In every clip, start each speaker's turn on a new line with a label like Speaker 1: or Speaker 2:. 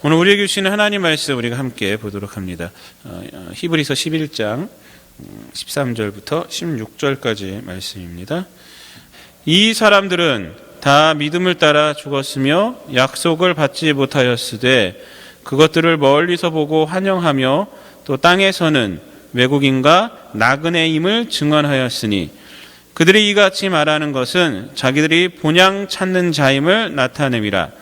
Speaker 1: 오늘 우리에게 주시는 하나님 말씀 우리가 함께 보도록 합니다. 히브리서 11장 13절부터 16절까지 말씀입니다. 이 사람들은 다 믿음을 따라 죽었으며 약속을 받지 못하였으되 그것들을 멀리서 보고 환영하며 또 땅에서는 외국인과 나그네임을 증언하였으니 그들이 이같이 말하는 것은 자기들이 본향 찾는 자임을 나타냄이라.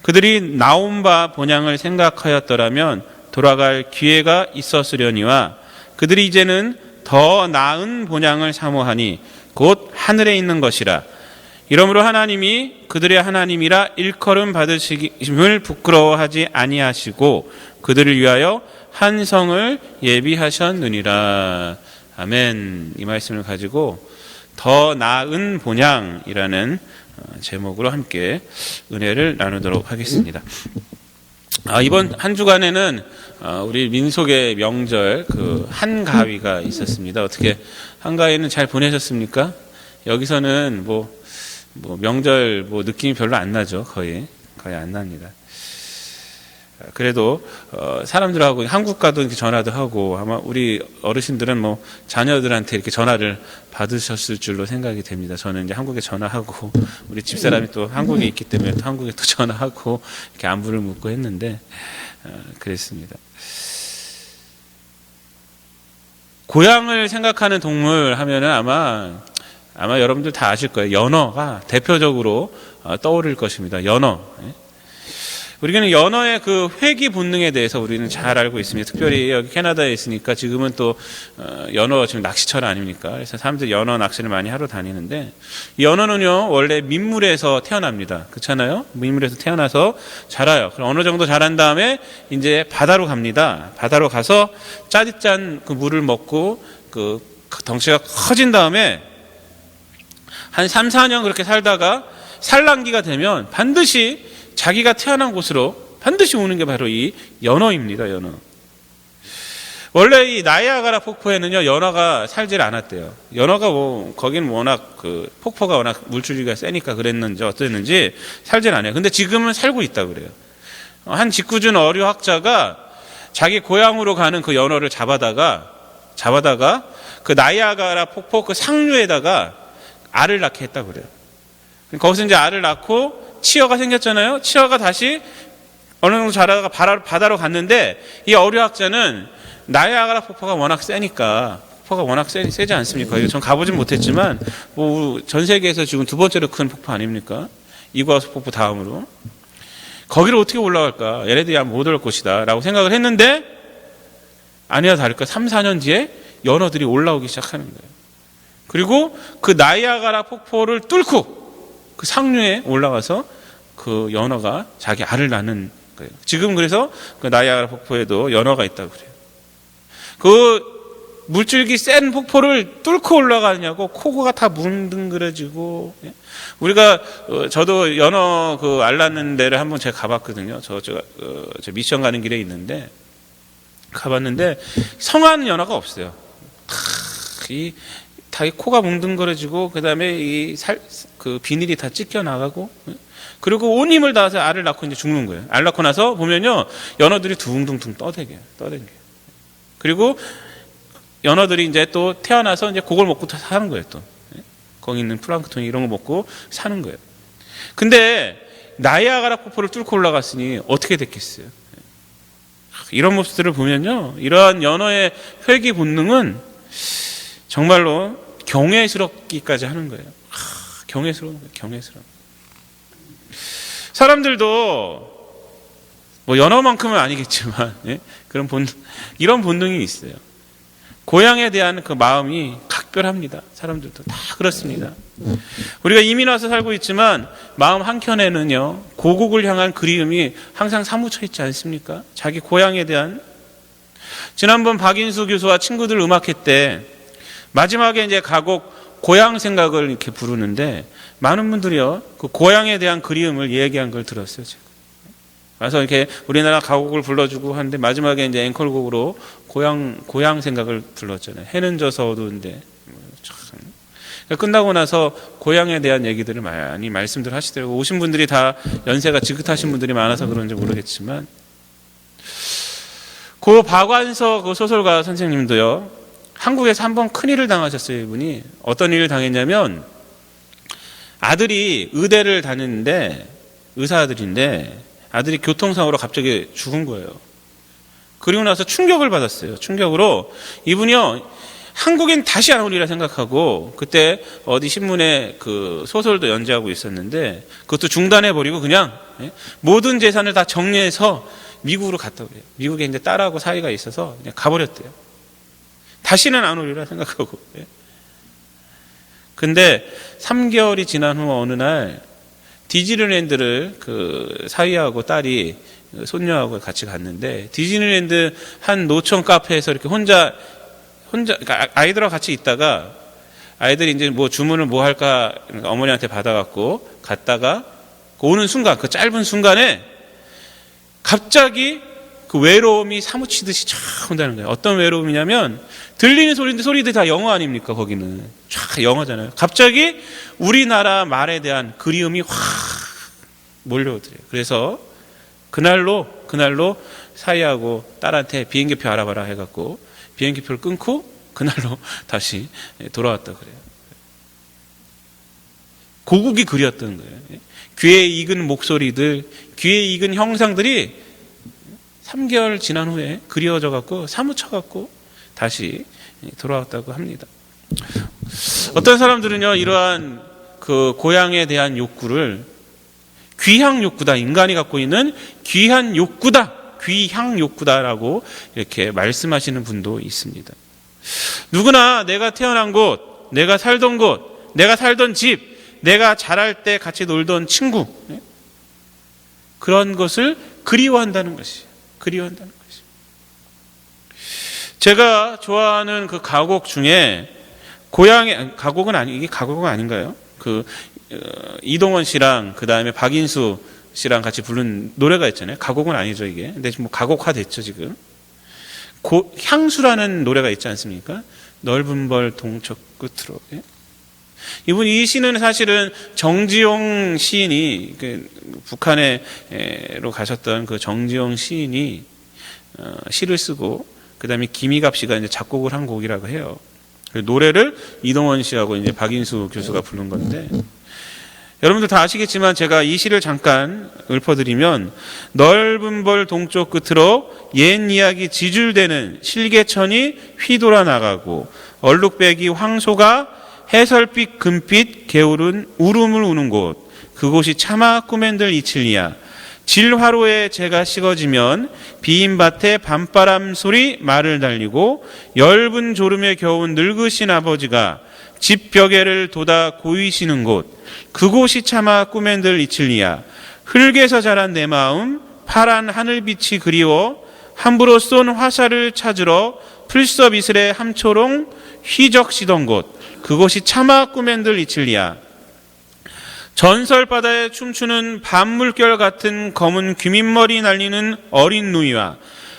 Speaker 1: 그들이 나온 바 본향을 생각하였더라면 돌아갈 기회가 있었으려니와 그들이 이제는 더 나은 본향을 사모하니 곧 하늘에 있는 것이라. 이러므로 하나님이 그들의 하나님이라 일컬음 받으심을 부끄러워하지 아니하시고 그들을 위하여 한 성을 예비하셨느니라. 아멘. 이 말씀을 가지고 더 나은 본향이라는 제목으로 함께 은혜를 나누도록 하겠습니다. 이번 한 주간에는 우리 민속의 명절 한가위가 있었습니다. 어떻게 한가위는 잘 보내셨습니까? 여기서는 명절 느낌이 별로 안 나죠. 거의 안 납니다. 그래도 사람들하고 한국 가도 이렇게 전화도 하고 아마 우리 어르신들은 자녀들한테 이렇게 전화를 받으셨을 줄로 생각이 됩니다. 저는 이제 한국에 전화하고 우리 집사람이 또 한국에 있기 때문에 또 한국에 또 전화하고 이렇게 안부를 묻고 했는데 그랬습니다. 고향을 생각하는 동물 하면은 아마 여러분들 다 아실 거예요. 연어가 대표적으로 떠오를 것입니다. 연어. 우리는 연어의 그 회귀 본능에 대해서 우리는 잘 알고 있습니다. 특별히 여기 캐나다에 있으니까 지금은 또 연어 지금 낚시철 아닙니까? 그래서 사람들이 연어 낚시를 많이 하러 다니는데 이 연어는요 원래 민물에서 태어납니다. 그렇잖아요? 민물에서 태어나서 자라요. 그럼 어느 정도 자란 다음에 이제 바다로 갑니다. 바다로 가서 짜릿짠 그 물을 먹고 그 덩치가 커진 다음에 한 3, 4년 그렇게 살다가 산란기가 되면 반드시 자기가 태어난 곳으로 반드시 오는 게 바로 이 연어입니다. 연어. 원래 이 나이아가라 폭포에는요 연어가 살질 않았대요. 연어가 거기는 워낙 폭포가 워낙 물줄기가 세니까 그랬는지 어땠는지 살질 않아요. 근데 지금은 살고 있다 그래요. 한 직구준 어류학자가 자기 고향으로 가는 그 연어를 잡아다가 그 나이아가라 폭포 그 상류에다가 알을 낳게 했다 그래요. 거기서 이제 알을 낳고 치어가 생겼잖아요. 치어가 다시 어느 정도 자라다가 바다로 갔는데 이 어류학자는 나이아가라 폭포가 워낙 세니까 폭포가 워낙 세지 않습니까? 전 가보진 못했지만 전 세계에서 지금 두 번째로 큰 폭포 아닙니까? 이과수 폭포 다음으로 거기를 어떻게 올라갈까? 얘네들이 아마 못 올 것이다 라고 생각을 했는데 아니야 다를까 3, 4년 뒤에 연어들이 올라오기 시작하는 거예요. 그리고 그 나이아가라 폭포를 뚫고 그 상류에 올라가서 그 연어가 자기 알을 낳는 거예요. 지금 그래서 그 나이아가라 폭포에도 연어가 있다고 그래요. 그 물줄기 센 폭포를 뚫고 올라가냐고 코가 다 뭉둥그려지고 저도 연어 알 낳는 데를 한번 제가 가봤거든요. 저 미션 가는 길에 있는데 가봤는데 성한 연어가 없어요. 다 코가 뭉둥그려지고 그다음에 그 비닐이 다 찢겨 나가고 그리고 온 힘을 다해서 알을 낳고 이제 죽는 거예요. 알 낳고 나서 보면요 연어들이 둥둥둥 떠댕겨요. 그리고 연어들이 이제 또 태어나서 이제 그걸 먹고 사는 거예요. 또 거기 있는 플랑크톤 이런 거 먹고 사는 거예요. 근데 나이아가라 폭포를 뚫고 올라갔으니 어떻게 됐겠어요? 이런 모습들을 보면요 이러한 연어의 회귀 본능은 정말로 경외스럽기까지 하는 거예요. 경외스러운 거예요. 경외스러운. 사람들도 연어만큼은 아니겠지만 이런 본능이 있어요. 고향에 대한 그 마음이 각별합니다. 사람들도 다 그렇습니다. 우리가 이민 와서 살고 있지만 마음 한켠에는요 고국을 향한 그리움이 항상 사무쳐 있지 않습니까? 자기 고향에 대한. 지난번 박인수 교수와 친구들 음악회 때 마지막에 이제 가곡 고향 생각을 이렇게 부르는데 많은 분들이요 그 고향에 대한 그리움을 얘기한 걸 들었어요. 제가. 그래서 이렇게 우리나라 가곡을 불러주고 하는데 마지막에 이제 앵콜곡으로 고향 생각을 불렀잖아요. 해는 져서 어두운데 끝나고 나서 고향에 대한 얘기들을 많이 말씀들 하시더라고요. 오신 분들이 다 연세가 지긋하신 분들이 많아서 그런지 모르겠지만 고 박완서 그 소설가 선생님도요, 한국에서 한번 큰일을 당하셨어요. 이분이 어떤 일을 당했냐면, 아들이 의대를 다녔는데, 의사 아들인데 아들이 교통사고로 갑자기 죽은 거예요. 그리고 나서 충격을 받았어요. 충격으로 이분이요, 한국엔 다시 안 오리라 생각하고, 그때 어디 신문에 그 소설도 연재하고 있었는데 그것도 중단해버리고 그냥 모든 재산을 다 정리해서 미국으로 갔다 그래요. 미국에 이제 딸하고 사이가 있어서 그냥 가버렸대요. 다시는 안 오리라 생각하고. 근데 3개월이 지난 후 어느 날 디즈니랜드를 그 사위하고 딸이 손녀하고 같이 갔는데, 디즈니랜드 한 노천 카페에서 이렇게 혼자 그러니까 아이들하고 같이 있다가, 아이들이 이제 뭐 주문을 뭐 할까 어머니한테 받아갖고 갔다가 오는 순간, 그 짧은 순간에 갑자기 그 외로움이 사무치듯이 촥 온다는 거예요. 어떤 외로움이냐면, 들리는 소리인데 소리들이 다 영어 아닙니까? 거기는 쫙 영어잖아요. 갑자기 우리나라 말에 대한 그리움이 확 몰려오더래요. 그래서 그날로 사이하고 딸한테 비행기표 알아봐라 해갖고 비행기표를 끊고 그날로 다시 돌아왔다 그래요. 고국이 그리웠던 거예요. 귀에 익은 목소리들, 귀에 익은 형상들이 3개월 지난 후에 그리워져갖고 사무쳐갖고 다시 돌아왔다고 합니다. 어떤 사람들은요, 이러한 그 고향에 대한 욕구를 귀향 욕구다, 인간이 갖고 있는 귀한 욕구다, 귀향 욕구다라고 이렇게 말씀하시는 분도 있습니다. 누구나 내가 태어난 곳, 내가 살던 곳, 내가 살던 집, 내가 자랄 때 같이 놀던 친구, 그런 것을 그리워한다는 것이에요. 그리워한다는 것이에요. 제가 좋아하는 그 가곡 중에 고향의 가곡은 이게 가곡은 아닌가요? 그 이동원 씨랑 그 다음에 박인수 씨랑 같이 부른 노래가 있잖아요. 가곡은 아니죠 이게. 근데 뭐 가곡화 됐죠 지금. 향수라는 노래가 있지 않습니까? 넓은 벌 동쪽 끝으로. 이 시는 사실은 정지용 시인이 북한으로 가셨던 그 정지용 시인이 시를 쓰고, 그 다음에 김희갑 씨가 이제 작곡을 한 곡이라고 해요. 노래를 이동원 씨하고 이제 박인수 교수가 부른 건데, 여러분들 다 아시겠지만 제가 이 시를 잠깐 읊어드리면, 넓은 벌 동쪽 끝으로 옛 이야기 지줄대는 실개천이 휘돌아 나가고, 얼룩배기 황소가 해설빛 금빛 게으른 울음을 우는 곳, 그곳이 차마 꿈엔들 이칠리야. 질화로에 재가 식어지면 비인밭에 밤바람 소리 말을 달리고, 엷은 졸음에 겨운 늙으신 아버지가 집 벽에를 돋아 고이시는 곳, 그곳이 차마 꿈엔들 이칠리야. 흙에서 자란 내 마음 파란 하늘빛이 그리워 함부로 쏜 화살을 찾으러 풀섭 이슬에 함초롱 휘적시던 곳, 그곳이 차마 꿈엔들 이칠리야. 전설바다에 춤추는 밤물결 같은 검은 귀민머리 날리는 어린 누이와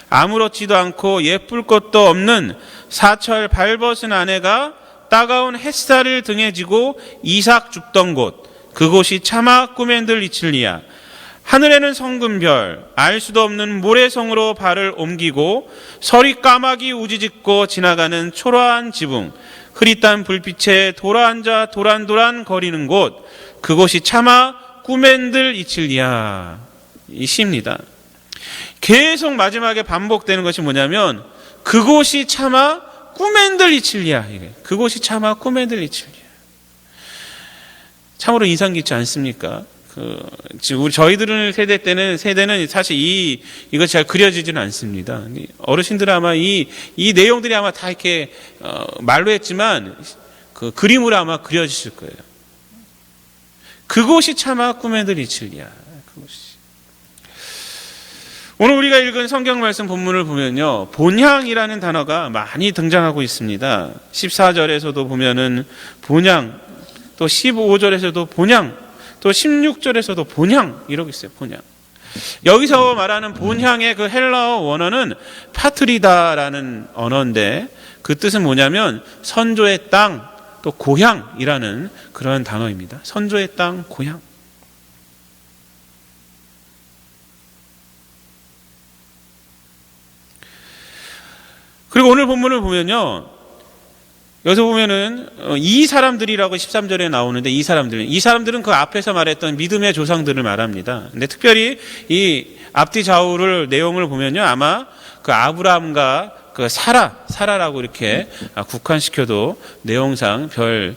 Speaker 1: 아무렇지도 않고 예쁠 것도 없는 사철 발벗은 아내가 따가운 햇살을 등에 지고 이삭 줍던 곳, 그곳이 차마 꿈엔들 이칠리야. 하늘에는 성금별, 알 수도 없는 모래성으로 발을 옮기고 서리 까마귀 우지짓고 지나가는 초라한 지붕, 흐릿한 불빛에 돌아앉아 도란도란 거리는 곳, 그곳이 차마 꿈엔들 이칠리야. 이 시입니다. 계속 마지막에 반복되는 것이 뭐냐면, 그곳이 차마 꿈엔들 이칠리야. 그곳이 차마 꿈엔들 이칠리야. 참으로 인상 깊지 않습니까? 지금 저희들은 세대는 사실 이것이 잘 그려지지는 않습니다. 어르신들은 아마 이 내용들이 아마 다 이렇게 말로 했지만 그 그림으로 아마 그려지실 거예요. 그곳이 차마 꿈엔들 이칠리야. 그곳이. 오늘 우리가 읽은 성경 말씀 본문을 보면요, 본향이라는 단어가 많이 등장하고 있습니다. 14절에서도 보면은 본향, 또 15절에서도 본향, 또 16절에서도 본향 이러고 있어요. 본향. 여기서 말하는 본향의 그 헬라어 원어는 파트리다라는 언어인데, 그 뜻은 뭐냐면 선조의 땅, 또 고향이라는 그런 단어입니다. 선조의 땅, 고향. 그리고 오늘 본문을 보면요, 여기서 보면은 이 사람들이라고 13절에 나오는데, 이 사람들은 그 앞에서 말했던 믿음의 조상들을 말합니다. 근데 특별히 이 앞뒤 좌우를 내용을 보면요, 아마 그 아브라함과 그 사라라고 이렇게 국한시켜도 내용상 별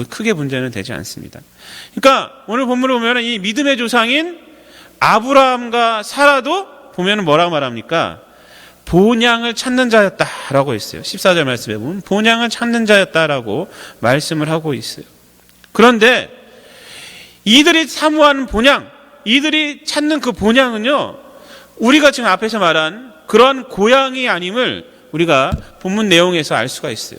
Speaker 1: 크게 문제는 되지 않습니다. 그러니까 오늘 본문을 보면은 이 믿음의 조상인 아브라함과 사라도 보면은 뭐라고 말합니까? 본향을 찾는 자였다라고 했어요. 14절 말씀에 보면 본향을 찾는 자였다라고 말씀을 하고 있어요. 그런데 이들이 사모하는 본향, 이들이 찾는 그 본향은요, 우리가 지금 앞에서 말한 그런 고향이 아님을 우리가 본문 내용에서 알 수가 있어요.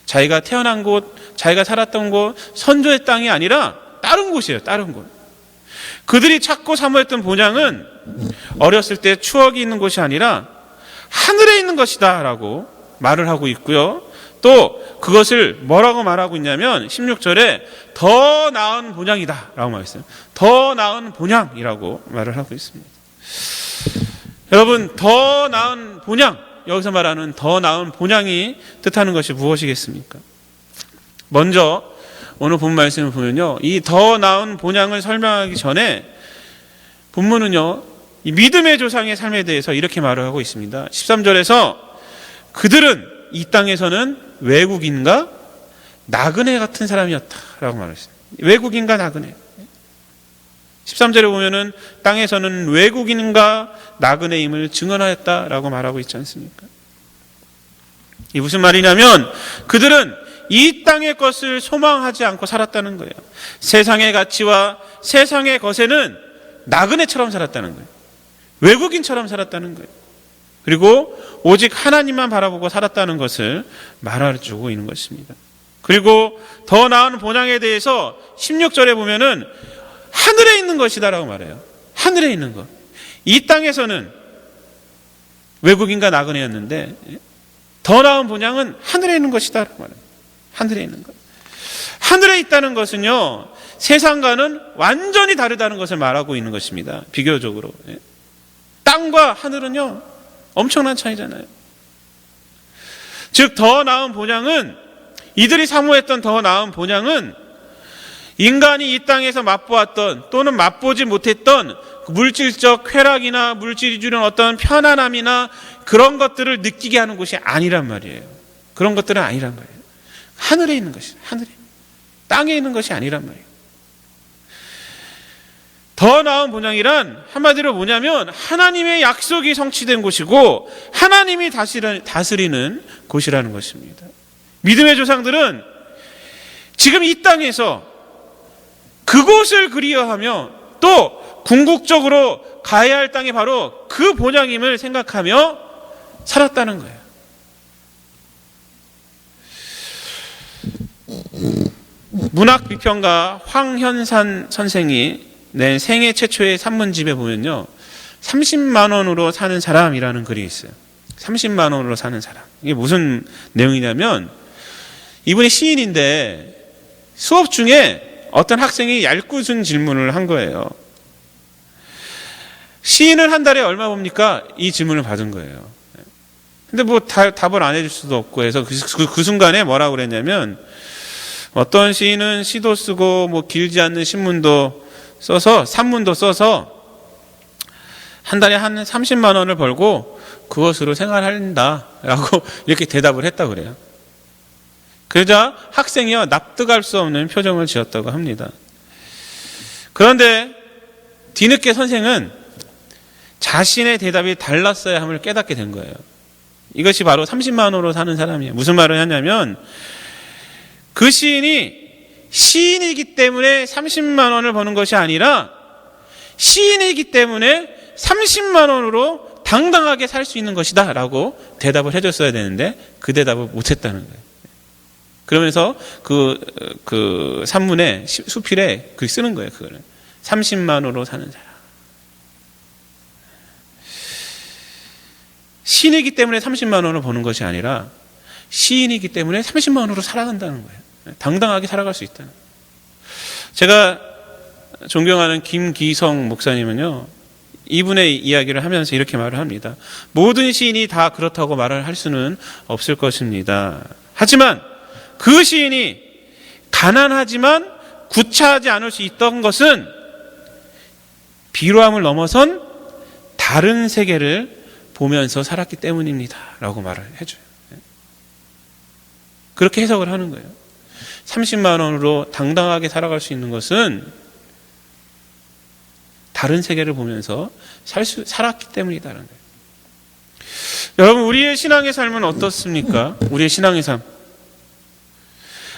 Speaker 1: 자기가 태어난 곳, 자기가 살았던 곳, 선조의 땅이 아니라 다른 곳이에요. 다른 곳. 그들이 찾고 사모했던 본향은 어렸을 때 추억이 있는 곳이 아니라 하늘에 있는 것이다 라고 말을 하고 있고요. 또 그것을 뭐라고 말하고 있냐면 16절에 더 나은 본향이다 라고 말했어요. 더 나은 본향이라고 말을 하고 있습니다. 여러분, 더 나은 본향, 여기서 말하는 더 나은 본향이 뜻하는 것이 무엇이겠습니까? 먼저 오늘 본 말씀을 보면요, 이 더 나은 본향을 설명하기 전에 본문은요, 이 믿음의 조상의 삶에 대해서 이렇게 말을 하고 있습니다. 13절에서 그들은 이 땅에서는 외국인과 나그네 같은 사람이었다라고 말했습니다. 외국인과 나그네. 13절에 보면은 땅에서는 외국인과 나그네임을 증언하였다라고 말하고 있지 않습니까? 이 무슨 말이냐면 그들은 이 땅의 것을 소망하지 않고 살았다는 거예요. 세상의 가치와 세상의 것에는 나그네처럼 살았다는 거예요. 외국인처럼 살았다는 거예요. 그리고 오직 하나님만 바라보고 살았다는 것을 말해주고 있는 것입니다. 그리고 더 나은 본향에 대해서 16절에 보면은 하늘에 있는 것이다라고 말해요. 하늘에 있는 것. 이 땅에서는 외국인과 나그네였는데 더 나은 본향은 하늘에 있는 것이다라고 말해요. 하늘에 있는 것. 하늘에 있다는 것은요, 세상과는 완전히 다르다는 것을 말하고 있는 것입니다. 비교적으로. 땅과 하늘은요, 엄청난 차이잖아요. 즉, 더 나은 본향은, 이들이 사모했던 더 나은 본향은 인간이 이 땅에서 맛보았던 또는 맛보지 못했던 물질적 쾌락이나 물질이 주는 어떤 편안함이나 그런 것들을 느끼게 하는 곳이 아니란 말이에요. 그런 것들은 아니란 말이에요. 하늘에 있는 것이, 하늘에. 땅에 있는 것이 아니란 말이에요. 더 나은 본향이란 한마디로 뭐냐면 하나님의 약속이 성취된 곳이고 하나님이 다스리는 곳이라는 것입니다. 믿음의 조상들은 지금 이 땅에서 그곳을 그리워하며 또 궁극적으로 가야 할 땅이 바로 그 본향임을 생각하며 살았다는 거예요. 문학비평가 황현산 선생이 낸 생애 최초의 산문집에 보면요, 30만 원으로 사는 사람이라는 글이 있어요. 30만 원으로 사는 사람. 이게 무슨 내용이냐면 이분이 시인인데 수업 중에 어떤 학생이 얄궂은 질문을 한 거예요. 시인은 한 달에 얼마 봅니까? 이 질문을 받은 거예요. 근데 뭐 답을 안 해줄 수도 없고 해서 그 순간에 뭐라고 그랬냐면 어떤 시인은 시도 쓰고 뭐 길지 않는 신문도 써서 산문도 써서 한 달에 한 30만 원을 벌고 그것으로 생활한다라고 이렇게 대답을 했다고 그래요. 그러자 학생이요, 납득할 수 없는 표정을 지었다고 합니다. 그런데 뒤늦게 선생은 자신의 대답이 달랐어야 함을 깨닫게 된 거예요. 이것이 바로 30만 원으로 사는 사람이에요. 무슨 말을 하냐면 그 시인이 시인이기 때문에 30만 원을 버는 것이 아니라 시인이기 때문에 30만 원으로 당당하게 살 수 있는 것이다 라고 대답을 해줬어야 되는데 그 대답을 못했다는 거예요. 그러면서 그 산문에 수필에 글 쓰는 거예요. 그거를 30만 원으로 사는 사람. 시인이기 때문에 30만 원을 버는 것이 아니라 시인이기 때문에 30만 원으로 살아간다는 거예요. 당당하게 살아갈 수 있다는 거예요. 제가 존경하는 김기성 목사님은요, 이분의 이야기를 하면서 이렇게 말을 합니다. 모든 시인이 다 그렇다고 말을 할 수는 없을 것입니다. 하지만 그 시인이 가난하지만 구차하지 않을 수 있던 것은 비루함을 넘어선 다른 세계를 보면서 살았기 때문입니다. 라고 말을 해줘요. 그렇게 해석을 하는 거예요. 30만 원으로 당당하게 살아갈 수 있는 것은 다른 세계를 보면서 살았기 때문이다라는 거예요. 여러분, 우리의 신앙의 삶은 어떻습니까? 우리의 신앙의 삶.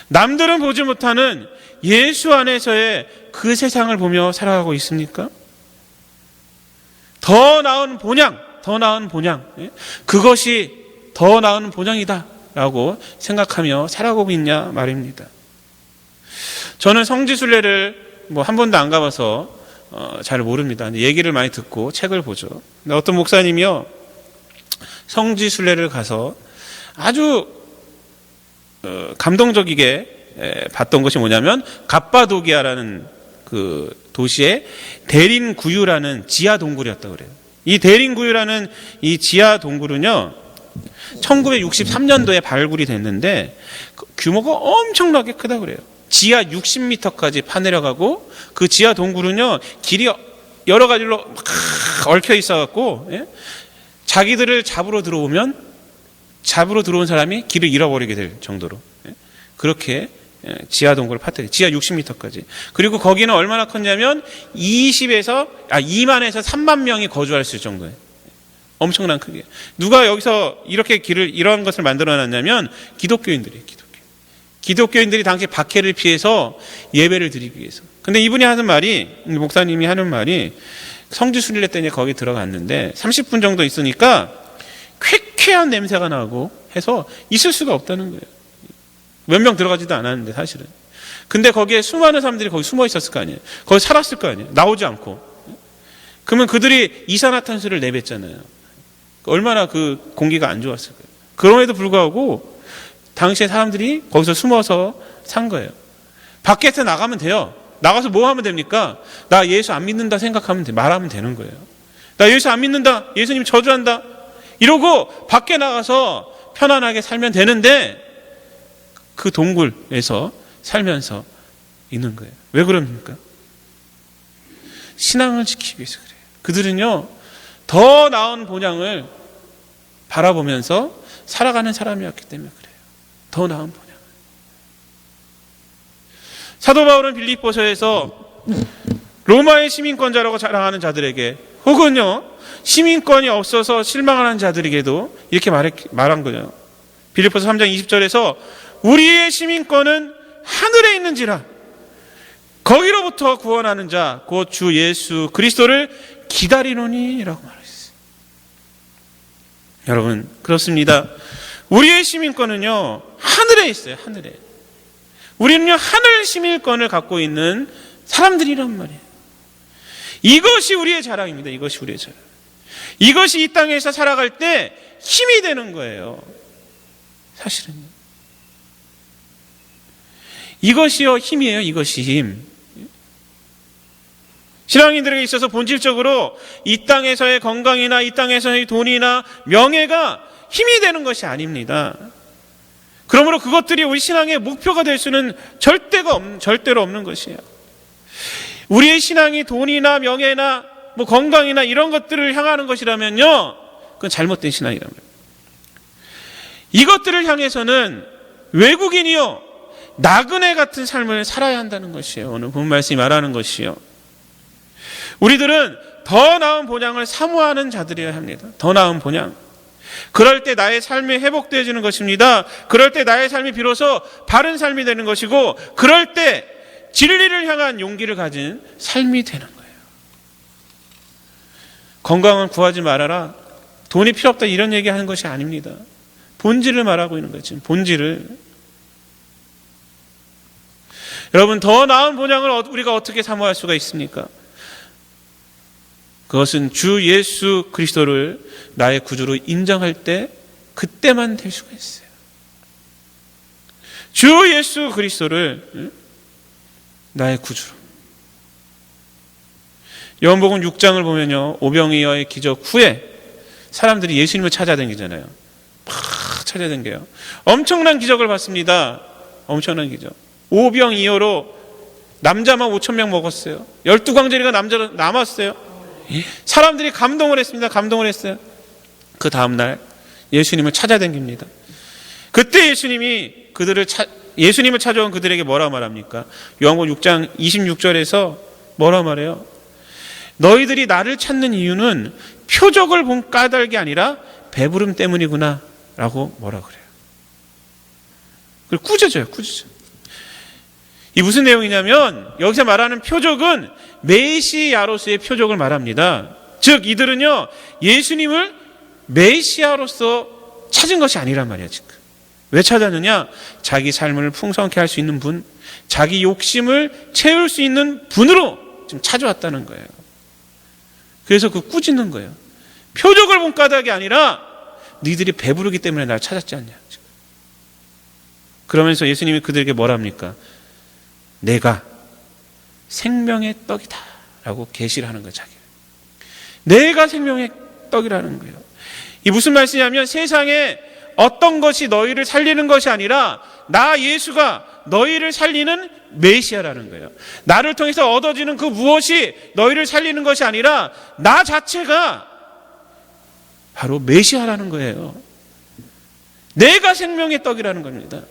Speaker 1: 남들은 보지 못하는 예수 안에서의 그 세상을 보며 살아가고 있습니까? 더 나은 본향, 그것이 더 나은 본향이다 라고 생각하며 살아가고 있냐 말입니다. 저는 성지순례를 한 번도 안 가봐서 잘 모릅니다. 얘기를 많이 듣고 책을 보죠. 근데 어떤 목사님이요, 성지순례를 가서 아주 감동적이게 봤던 것이 뭐냐면, 갑바도기아라는 그 도시의 대린구유라는 지하 동굴이었다 그래요. 이 대린구유라는 이 지하 동굴은요, 1963년도에 발굴이 됐는데 규모가 엄청나게 크다 그래요. 지하 60m까지 파내려가고, 그 지하 동굴은요, 길이 여러 가지로 막 얽혀 있어갖고, 자기들을 잡으러 들어온 사람이 길을 잃어버리게 될 정도로, 그렇게 지하 동굴을 파뜨려, 지하 60m까지. 그리고 거기는 얼마나 컸냐면 2만에서 3만 명이 거주할 수 있을 정도예요. 엄청난 크게. 누가 여기서 이렇게 이런 것을 만들어 놨냐면 기독교인들이에요. 기독교인들이 당시 박해를 피해서 예배를 드리기 위해서. 근데 이분이 하는 말이, 목사님이 하는 말이, 성지순례 때 거기 들어갔는데 30분 정도 있으니까 쾌쾌한 냄새가 나고 해서 있을 수가 없다는 거예요. 몇 명 들어가지도 않았는데 사실은. 근데 거기에 수많은 사람들이 거기 숨어 있었을 거 아니에요. 거기 살았을 거 아니에요. 나오지 않고. 그러면 그들이 이산화탄소를 내뱉잖아요. 얼마나 그 공기가 안 좋았을까요? 그럼에도 불구하고 당시에 사람들이 거기서 숨어서 산 거예요. 밖에서 나가면 돼요. 나가서 뭐 하면 됩니까? 나 예수 안 믿는다 생각하면 말하면 되는 거예요. 나 예수 안 믿는다, 예수님 저주한다, 이러고 밖에 나가서 편안하게 살면 되는데 그 동굴에서 살면서 있는 거예요. 왜 그럽니까? 신앙을 지키기 위해서 그래요. 그들은요, 더 나은 본향을 바라보면서 살아가는 사람이었기 때문에 그래요. 더 나은 본향. 사도 바울은 빌립보서에서 로마의 시민권자라고 자랑하는 자들에게, 혹은요 시민권이 없어서 실망하는 자들에게도 이렇게 말한 거예요. 빌립보서 3장 20절에서 우리의 시민권은 하늘에 있는지라 거기로부터 구원하는 자 곧 주 예수 그리스도를 기다리노니 라고 말했어요. 여러분, 그렇습니다. 우리의 시민권은요 하늘에 있어요. 하늘에. 우리는요 하늘 시민권을 갖고 있는 사람들이란 말이에요. 이것이 우리의 자랑입니다. 이것이 우리의 자랑. 이것이 이 땅에서 살아갈 때 힘이 되는 거예요. 사실은요. 이것이요 힘이에요. 이것이 힘. 신앙인들에게 있어서 본질적으로 이 땅에서의 건강이나 이 땅에서의 돈이나 명예가 힘이 되는 것이 아닙니다. 그러므로 그것들이 우리 신앙의 목표가 될 수는 절대로 없는 것이에요. 우리의 신앙이 돈이나 명예나 건강이나 이런 것들을 향하는 것이라면요, 그건 잘못된 신앙이란 말이에요. 이것들을 향해서는 외국인이요 나그네 같은 삶을 살아야 한다는 것이에요. 오늘 본 말씀이 말하는 것이요. 우리들은 더 나은 본향을 사모하는 자들이어야 합니다. 더 나은 본향. 그럴 때 나의 삶이 회복되어지는 것입니다. 그럴 때 나의 삶이 비로소 바른 삶이 되는 것이고, 그럴 때 진리를 향한 용기를 가진 삶이 되는 거예요. 건강은 구하지 말아라, 돈이 필요 없다, 이런 얘기하는 것이 아닙니다. 본질을 말하고 있는 거죠. 본질을. 여러분, 더 나은 본향을 우리가 어떻게 사모할 수가 있습니까? 그것은 주 예수 그리스도를 나의 구주로 인정할 때 그때만 될 수가 있어요. 주 예수 그리스도를 나의 구주로. 요한복음 6장을 보면요, 오병이어의 기적 후에 사람들이 예수님을 찾아다니잖아요. 막 찾아다녀요. 엄청난 기적을 봤습니다. 엄청난 기적. 오병이어로 남자만 5,000명 먹었어요. 12광저리가 남자로 남았어요. 사람들이 감동을 했습니다. 감동을 했어요. 그 다음날 예수님을 찾아다닙니다. 그때 예수님을 찾아온 그들에게 뭐라 말합니까? 요한복음 6장 26절에서 뭐라 말해요? 너희들이 나를 찾는 이유는 표적을 본 까닭이 아니라 배부름 때문이구나 라고 뭐라 그래요. 그걸 꾸짖어요. 이 무슨 내용이냐면 여기서 말하는 표적은 메시아로서의 표적을 말합니다. 즉 이들은요, 예수님을 메시아로서 찾은 것이 아니란 말이야. 지금 왜 찾았느냐? 자기 삶을 풍성케 할 수 있는 분, 자기 욕심을 채울 수 있는 분으로 지금 찾아왔다는 거예요. 그래서 그 꾸짖는 거예요. 표적을 본 까닭이 아니라 너희들이 배부르기 때문에 날 찾았지 않냐. 지금. 그러면서 예수님이 그들에게 뭐랍니까? 내가 생명의 떡이다 라고 계시를 하는 거예요. 자기를. 내가 생명의 떡이라는 거예요. 이 무슨 말씀이냐면 세상에 어떤 것이 너희를 살리는 것이 아니라 나 예수가 너희를 살리는 메시아라는 거예요. 나를 통해서 얻어지는 그 무엇이 너희를 살리는 것이 아니라 나 자체가 바로 메시아라는 거예요. 내가 생명의 떡이라는 겁니다.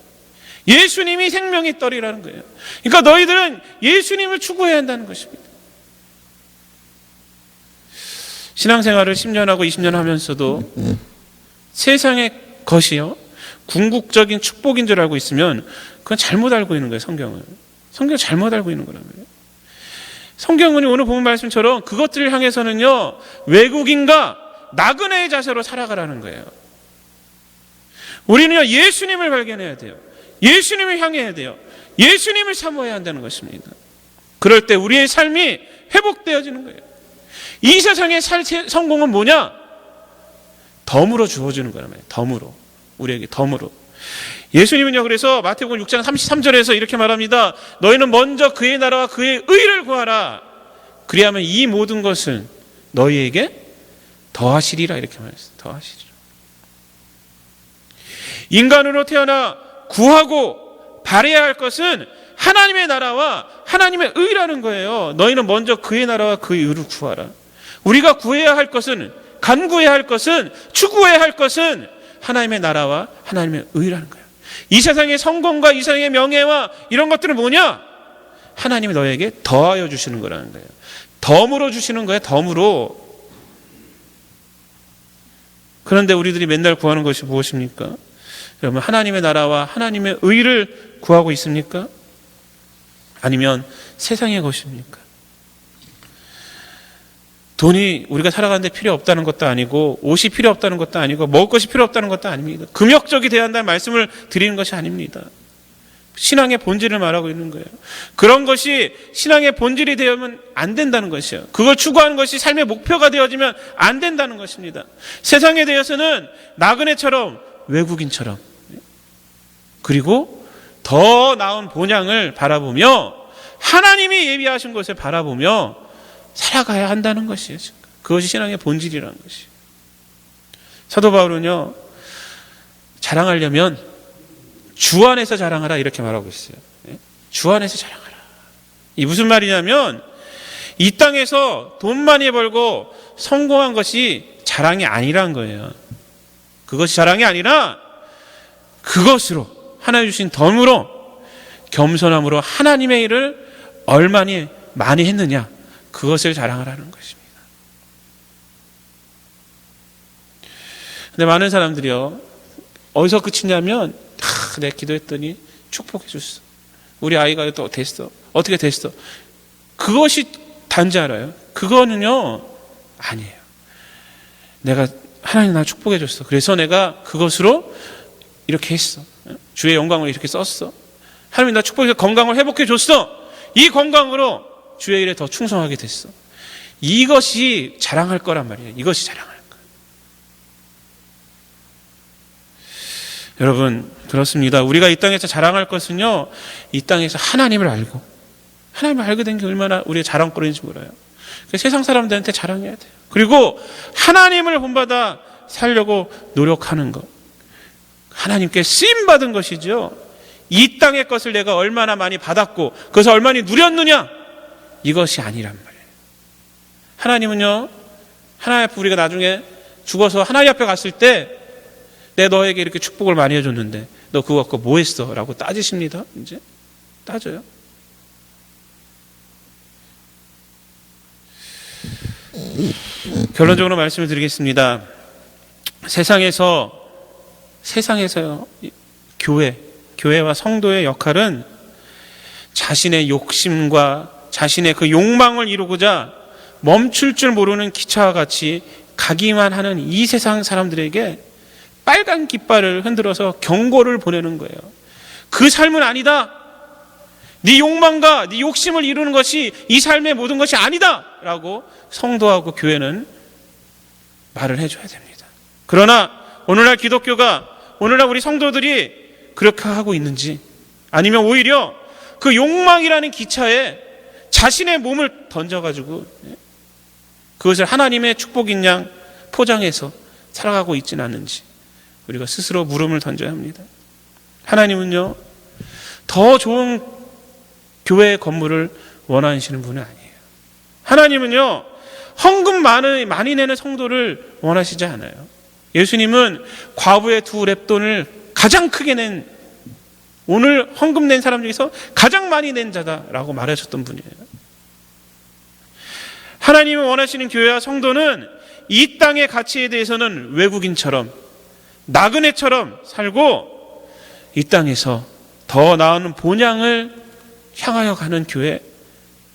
Speaker 1: 예수님이 생명의 떡이라는 거예요. 그러니까 너희들은 예수님을 추구해야 한다는 것입니다. 신앙생활을 10년하고 20년 하면서도 세상의 것이요, 궁극적인 축복인 줄 알고 있으면 그건 잘못 알고 있는 거예요. 성경을 잘못 알고 있는 거란 말이에요. 성경은 오늘 본 말씀처럼 그것들을 향해서는요, 외국인과 나그네의 자세로 살아가라는 거예요. 우리는요, 예수님을 발견해야 돼요. 예수님을 향해야 돼요. 예수님을 사모해야 한다는 것입니다. 그럴 때 우리의 삶이 회복되어지는 거예요. 이 세상의 성공은 뭐냐? 덤으로 주어지는 거란 말이에요. 덤으로. 우리에게 덤으로. 예수님은요, 그래서 마태복음 6장 33절에서 이렇게 말합니다. 너희는 먼저 그의 나라와 그의 의를 구하라. 그리하면 이 모든 것은 너희에게 더하시리라. 이렇게 말했어요. 더하시리라. 인간으로 태어나 구하고 바라야 할 것은 하나님의 나라와 하나님의 의라는 거예요. 너희는 먼저 그의 나라와 그의 의를 구하라. 우리가 구해야 할 것은, 간구해야 할 것은, 추구해야 할 것은 하나님의 나라와 하나님의 의라는 거예요. 이 세상의 성공과 이 세상의 명예와 이런 것들은 뭐냐? 하나님이 너에게 더하여 주시는 거라는 거예요. 덤으로 주시는 거예요. 덤으로. 그런데 우리들이 맨날 구하는 것이 무엇입니까? 여러분, 하나님의 나라와 하나님의 의를 구하고 있습니까? 아니면 세상의 것입니까? 돈이 우리가 살아가는데 필요 없다는 것도 아니고, 옷이 필요 없다는 것도 아니고, 먹을 것이 필요 없다는 것도 아닙니다. 금욕적이 되어야 한다는 말씀을 드리는 것이 아닙니다. 신앙의 본질을 말하고 있는 거예요. 그런 것이 신앙의 본질이 되면 안 된다는 것이에요. 그걸 추구하는 것이 삶의 목표가 되어지면 안 된다는 것입니다. 세상에 대해서는 나그네처럼, 외국인처럼, 그리고 더 나은 본향을 바라보며 하나님이 예비하신 것을 바라보며 살아가야 한다는 것이에요. 그것이 신앙의 본질이라는 것이에요. 사도 바울은요, 자랑하려면 주 안에서 자랑하라 이렇게 말하고 있어요. 주 안에서 자랑하라. 이 무슨 말이냐면 이 땅에서 돈 많이 벌고 성공한 것이 자랑이 아니란 거예요. 그것이 자랑이 아니라 그것으로 하나님 주신 덤으로 겸손함으로 하나님의 일을 얼마나 많이 했느냐, 그것을 자랑하라는 것입니다. 근데 많은 사람들이요, 어디서 그치냐면 내가 기도했더니 축복해 줬어. 우리 아이가 또 됐어. 어떻게 됐어? 그것이 단지 알아요. 그거는요, 아니에요. 내가 하나님 나 축복해 줬어. 그래서 내가 그것으로 이렇게 했어. 주의 영광을 이렇게 썼어. 하나님 나 축복해서 건강을 회복해 줬어. 이 건강으로 주의 일에 더 충성하게 됐어. 이것이 자랑할 거란 말이에요. 이것이 자랑할 거. 여러분, 그렇습니다. 우리가 이 땅에서 자랑할 것은요, 이 땅에서 하나님을 알고, 하나님을 알게 된 게 얼마나 우리의 자랑거리인지 몰라요. 세상 사람들한테 자랑해야 돼요. 그리고 하나님을 본받아 살려고 노력하는 것. 하나님께 쓰임받은 것이죠. 이 땅의 것을 내가 얼마나 많이 받았고 그것을 얼마나 누렸느냐, 이것이 아니란 말이에요. 하나님은요, 하나님 앞에 우리가 나중에 죽어서 하나님 앞에 갔을 때 내가 너에게 이렇게 축복을 많이 해줬는데 너 그거 갖고 뭐 했어? 라고 따지십니다. 이제 따져요. 결론적으로 말씀을 드리겠습니다. 세상에서요, 교회와 성도의 역할은 자신의 욕심과 자신의 그 욕망을 이루고자 멈출 줄 모르는 기차와 같이 가기만 하는 이 세상 사람들에게 빨간 깃발을 흔들어서 경고를 보내는 거예요. 그 삶은 아니다. 네 욕망과 네 욕심을 이루는 것이 이 삶의 모든 것이 아니다 라고 성도하고 교회는 말을 해줘야 됩니다. 그러나 오늘날 기독교가, 오늘날 우리 성도들이 그렇게 하고 있는지, 아니면 오히려 그 욕망이라는 기차에 자신의 몸을 던져가지고 그것을 하나님의 축복인 양 포장해서 살아가고 있지는 않는지 우리가 스스로 물음을 던져야 합니다. 하나님은요, 더 좋은 교회 건물을 원하시는 분은 아니에요. 하나님은요, 헌금 많이 내는 성도를 원하시지 않아요. 예수님은 과부의 2렙돈을 가장 크게 낸, 오늘 헌금 낸 사람 중에서 가장 많이 낸 자다라고 말하셨던 분이에요. 하나님이 원하시는 교회와 성도는 이 땅의 가치에 대해서는 외국인처럼, 나그네처럼 살고 이 땅에서 더 나은 본향을 향하여 가는 교회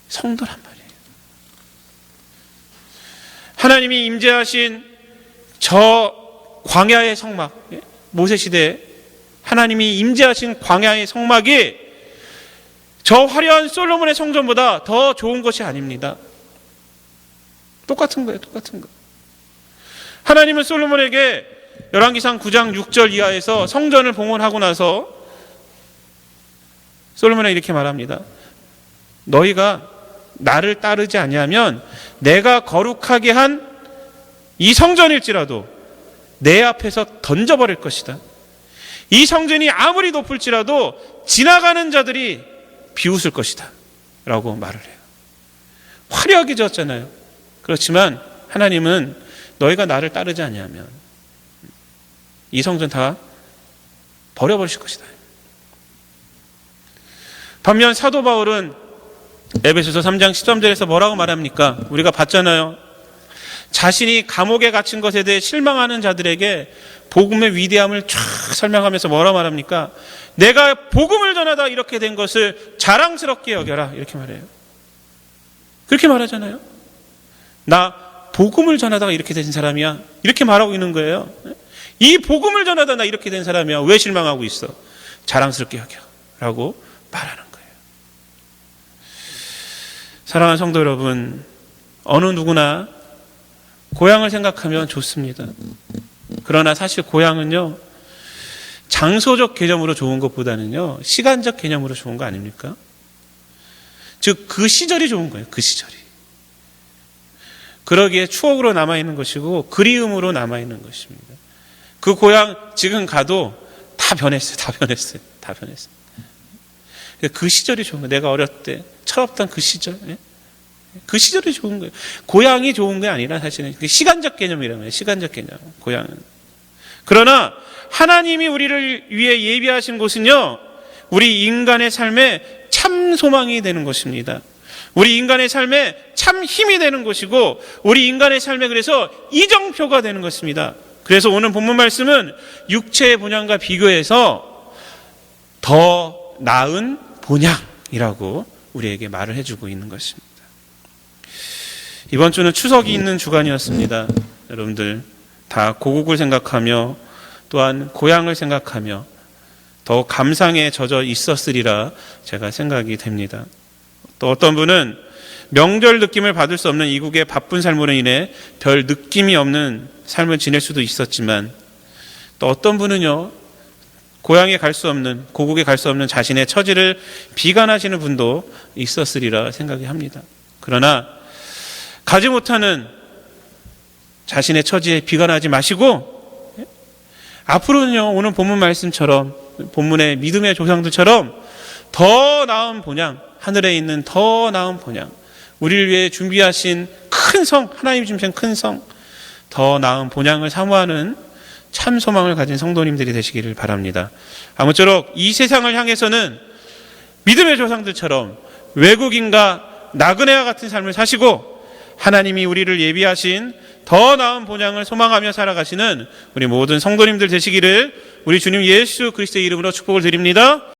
Speaker 1: 성도란 말이에요. 하나님이 임재하신 저 광야의 성막, 모세 시대에 하나님이 임재하신 광야의 성막이 저 화려한 솔로몬의 성전보다 더 좋은 것이 아닙니다. 똑같은 거예요. 똑같은 거. 하나님은 솔로몬에게 열왕기상 9장 6절 이하에서 성전을 봉헌하고 나서 솔로몬에게 이렇게 말합니다. 너희가 나를 따르지 아니하면 내가 거룩하게 한 이 성전일지라도 내 앞에서 던져버릴 것이다. 이 성전이 아무리 높을지라도 지나가는 자들이 비웃을 것이다 라고 말을 해요. 화려하게 지었잖아요. 그렇지만 하나님은 너희가 나를 따르지 아니하면 이 성전 다 버려버리실 것이다. 반면 사도 바울은 에베소서 3장 13절에서 뭐라고 말합니까? 우리가 봤잖아요. 자신이 감옥에 갇힌 것에 대해 실망하는 자들에게 복음의 위대함을 쫙 설명하면서 뭐라고 말합니까? 내가 복음을 전하다 이렇게 된 것을 자랑스럽게 여겨라, 이렇게 말해요. 그렇게 말하잖아요. 나 복음을 전하다가 이렇게 된 사람이야, 이렇게 말하고 있는 거예요. 이 복음을 전하다 나 이렇게 된 사람이야, 왜 실망하고 있어? 자랑스럽게 여겨 라고 말하는 거예요. 사랑하는 성도 여러분, 어느 누구나 고향을 생각하면 좋습니다. 그러나 사실 고향은요, 장소적 개념으로 좋은 것보다는요, 시간적 개념으로 좋은 거 아닙니까? 즉 그 시절이 좋은 거예요. 그 시절이. 그러기에 추억으로 남아있는 것이고 그리움으로 남아있는 것입니다. 그 고향 지금 가도 다 변했어요. 다 변했어요. 다 변했어요. 그 시절이 좋은 거예요. 내가 어렸을 때 철없던 그 시절. 그 시절이 좋은 거예요. 고향이 좋은 게 아니라 사실은 시간적 개념이라는 거예요. 시간적 개념. 고향은. 그러나 하나님이 우리를 위해 예비하신 곳은요, 우리 인간의 삶에 참 소망이 되는 것입니다. 우리 인간의 삶에 참 힘이 되는 것이고 우리 인간의 삶에 그래서 이정표가 되는 것입니다. 그래서 오늘 본문 말씀은 육체의 본향과 비교해서 더 나은 본향이라고 우리에게 말을 해주고 있는 것입니다. 이번 주는 추석이 있는 주간이었습니다. 여러분들 다 고국을 생각하며 또한 고향을 생각하며 더 감상에 젖어 있었으리라 제가 생각이 됩니다. 또 어떤 분은 명절 느낌을 받을 수 없는 이국의 바쁜 삶으로 인해 별 느낌이 없는 삶을 지낼 수도 있었지만, 또 어떤 분은요, 고향에 갈 수 없는, 고국에 갈 수 없는 자신의 처지를 비관하시는 분도 있었으리라 생각이 합니다. 그러나 가지 못하는 자신의 처지에 비관하지 마시고 앞으로는요, 오늘 본문 말씀처럼 본문의 믿음의 조상들처럼 더 나은 본향, 하늘에 있는 더 나은 본향, 우리를 위해 준비하신 큰 성, 하나님 주신 큰 성, 더 나은 본향을 사모하는 참 소망을 가진 성도님들이 되시기를 바랍니다. 아무쪼록 이 세상을 향해서는 믿음의 조상들처럼 외국인과 나그네와 같은 삶을 사시고 하나님이 우리를 예비하신 더 나은 본향을 소망하며 살아가시는 우리 모든 성도님들 되시기를 우리 주님 예수 그리스도의 이름으로 축복을 드립니다.